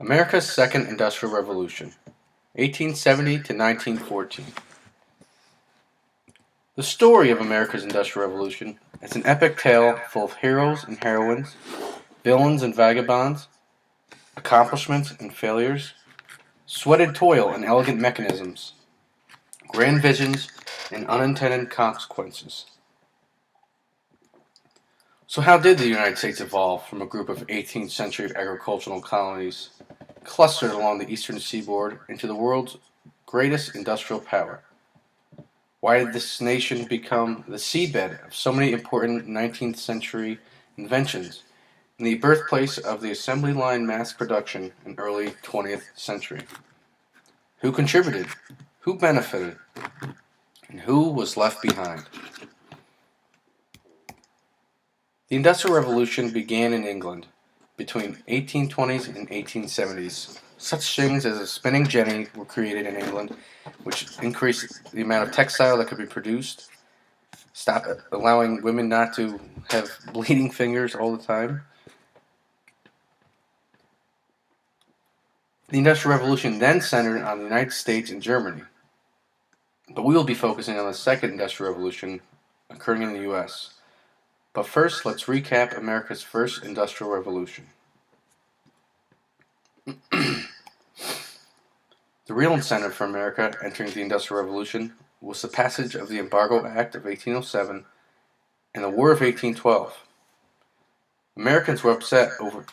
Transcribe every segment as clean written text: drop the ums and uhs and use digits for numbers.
America's Second Industrial Revolution, 1870 to 1914. The story of America's Industrial Revolution is an epic tale full of heroes and heroines, villains and vagabonds, accomplishments and failures, sweated toil and elegant mechanisms, grand visions and unintended consequences. So, how did the United States evolve from a group of 18th century agricultural colonies clustered along the eastern seaboard into the world's greatest industrial power? Why did this nation become the seedbed of so many important 19th century inventions and the birthplace of the assembly line mass production in early 20th century? Who contributed? Who benefited? And who was left behind? The Industrial Revolution began in England between 1820s and 1870s. Such things as a spinning jenny were created in England, which increased the amount of textile that could be produced, stopped allowing women not to have bleeding fingers all the time. The Industrial Revolution then centered on the United States and Germany, but we will be focusing on the Second Industrial Revolution occurring in the U.S. But first, let's recap America's first Industrial Revolution. The real incentive for America entering the Industrial Revolution was the passage of the Embargo Act of 1807 and the War of 1812. Americans were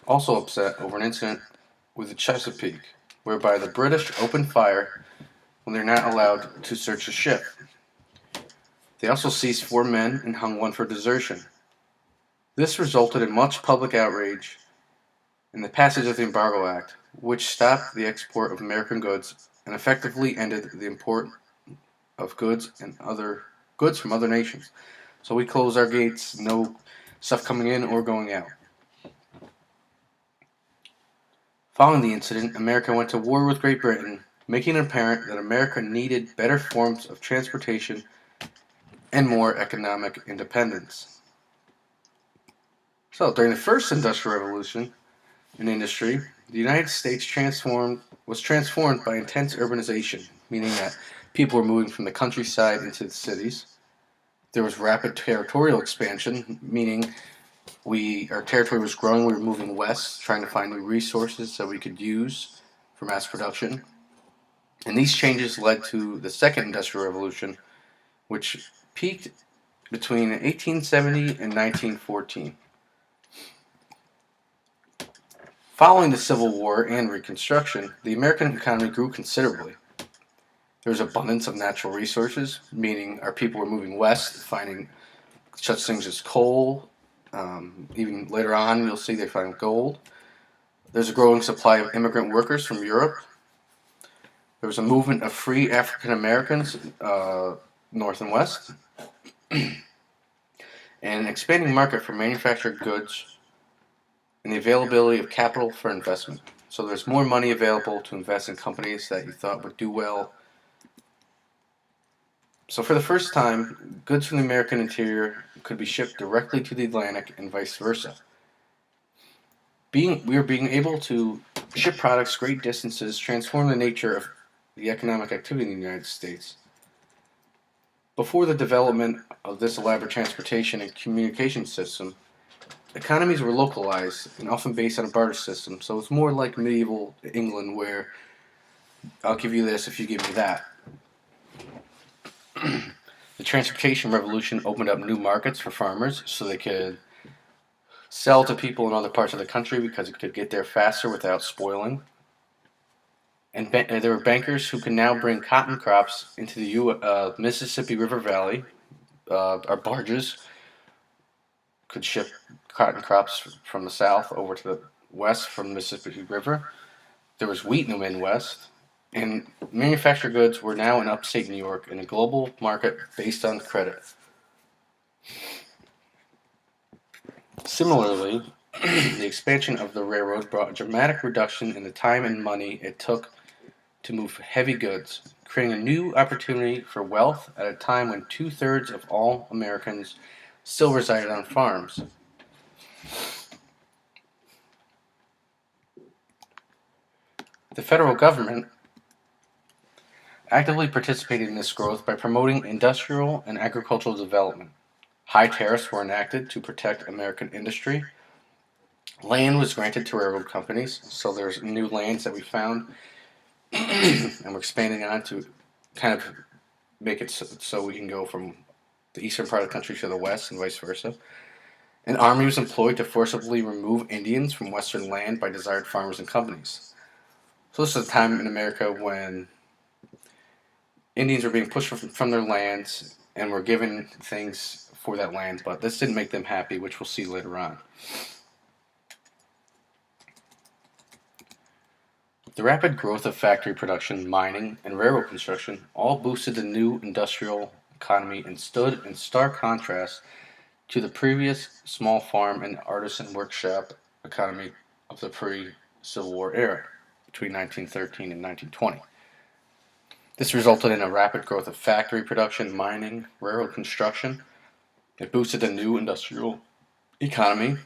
also upset over an incident with the Chesapeake, whereby the British opened fire when they're not allowed to search a ship. They also seized 4 men and hung one for desertion. This resulted in much public outrage and the passage of the Embargo Act, which stopped the export of American goods and effectively ended the import of goods from other nations. So we close our gates, no stuff coming in or going out. Following the incident, America went to war with Great Britain, making it apparent that America needed better forms of transportation and more economic independence. So, during the first Industrial Revolution in industry, the United States was transformed by intense urbanization, meaning that people were moving from the countryside into the cities. There was rapid territorial expansion, meaning our territory was growing. We were moving west, trying to find new resources that we could use for mass production. And these changes led to the Second Industrial Revolution, which peaked between 1870 and 1914. Following the Civil War and Reconstruction, the American economy grew considerably. There was abundance of natural resources, meaning our people were moving west, finding such things as coal. Even later on, you'll see they find gold. There's a growing supply of immigrant workers from Europe. There was a movement of free African Americans, north and west, and an expanding market for manufactured goods and the availability of capital for investment. So there's more money available to invest in companies that you thought would do well. So for the first time, goods from the American interior could be shipped directly to the Atlantic and vice versa. We are being able to ship products great distances transformed the nature of the economic activity in the United States. Before the development of this elaborate transportation and communication system, economies were localized and often based on a barter system, so it's more like medieval England where I'll give you this if you give me that. The transportation revolution opened up new markets for farmers so they could sell to people in other parts of the country because it could get there faster without spoiling. And there were bankers who could now bring cotton crops into the Mississippi River Valley. Our barges could ship cotton crops from the south over to the west from the Mississippi River. There was wheat in the Midwest. And manufactured goods were now in upstate New York in a global market based on credit. Similarly, the expansion of the railroad brought a dramatic reduction in the time and money it took to move heavy goods, creating a new opportunity for wealth at a time when 2/3 of all Americans still resided on farms. The federal government actively participated in this growth by promoting industrial and agricultural development. High tariffs were enacted to protect American industry. Land was granted to railroad companies, so there's new lands that we found, and we're expanding on to kind of make it so we can go from the eastern part of the country to the west and vice versa. An army was employed to forcibly remove Indians from western land by desired farmers and companies. So this is a time in America when Indians were being pushed from their lands and were given things for that land, but this didn't make them happy, which we'll see later on. The rapid growth of factory production, mining, and railroad construction all boosted the new industrial economy and stood in stark contrast to the previous small farm and artisan workshop economy of the pre-Civil War era between 1913 and 1920. This resulted in a rapid growth of factory production, mining, railroad construction. It boosted the new industrial economy.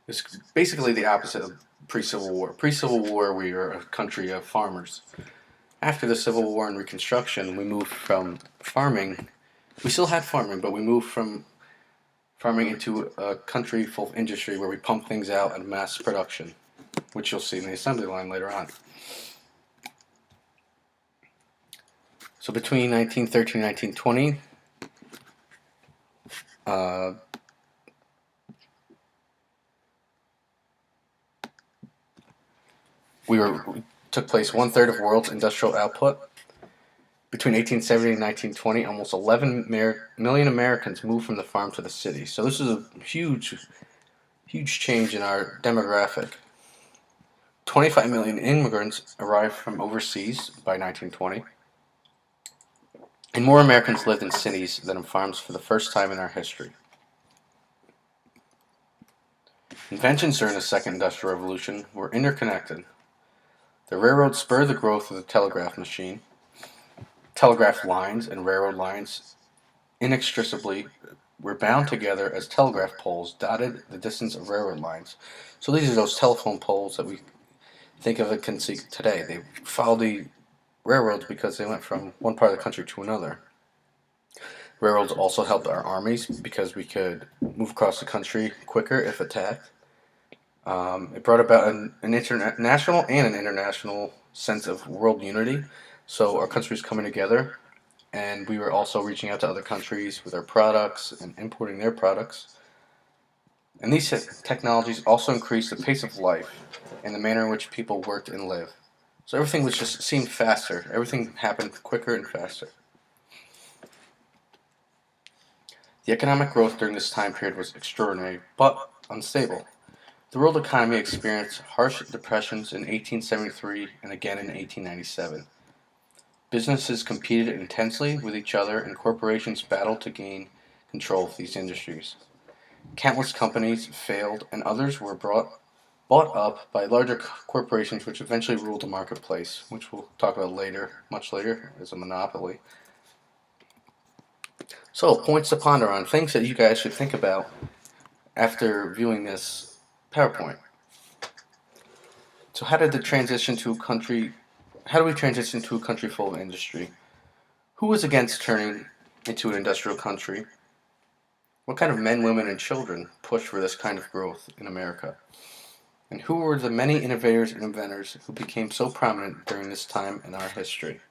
It's basically the opposite of pre-Civil War. Pre-Civil War, we were a country of farmers. After the Civil War and Reconstruction, we moved from farming. We still had farming, but we moved from farming into a country full of industry where we pump things out in mass production, which you'll see in the assembly line later on. So between 1913 and 1920, took place 1/3 of world's industrial output. Between 1870 and 1920, almost 11 million Americans moved from the farm to the city. So this is a huge change in our demographic. 25 million immigrants arrived from overseas by 1920. And more Americans lived in cities than in farms for the first time in our history. Inventions during the Second Industrial Revolution were interconnected. The railroad spurred the growth of the telegraph machine. Telegraph lines and railroad lines inextricably were bound together as telegraph poles dotted the distance of railroad lines. So these are those telephone poles that we think of and can see today. They follow the railroads because they went from one part of the country to another. Railroads also helped our armies because we could move across the country quicker if attacked. It brought about an international and an international sense of world unity. So our countries coming together, and we were also reaching out to other countries with our products and importing their products. And these technologies also increased the pace of life and the manner in which people worked and lived. So everything was just seemed faster. Everything happened quicker and faster. The economic growth during this time period was extraordinary, but unstable. The world economy experienced harsh depressions in 1873 and again in 1897. Businesses competed intensely with each other and corporations battled to gain control of these industries. Countless companies failed and others were bought up by larger corporations which eventually ruled the marketplace, which we'll talk about later, much later, as a monopoly. So, points to ponder on, things that you guys should think about after viewing this PowerPoint. So how do we transition to a country full of industry? Who was against turning into an industrial country? What kind of men, women, and children pushed for this kind of growth in America? And who were the many innovators and inventors who became so prominent during this time in our history?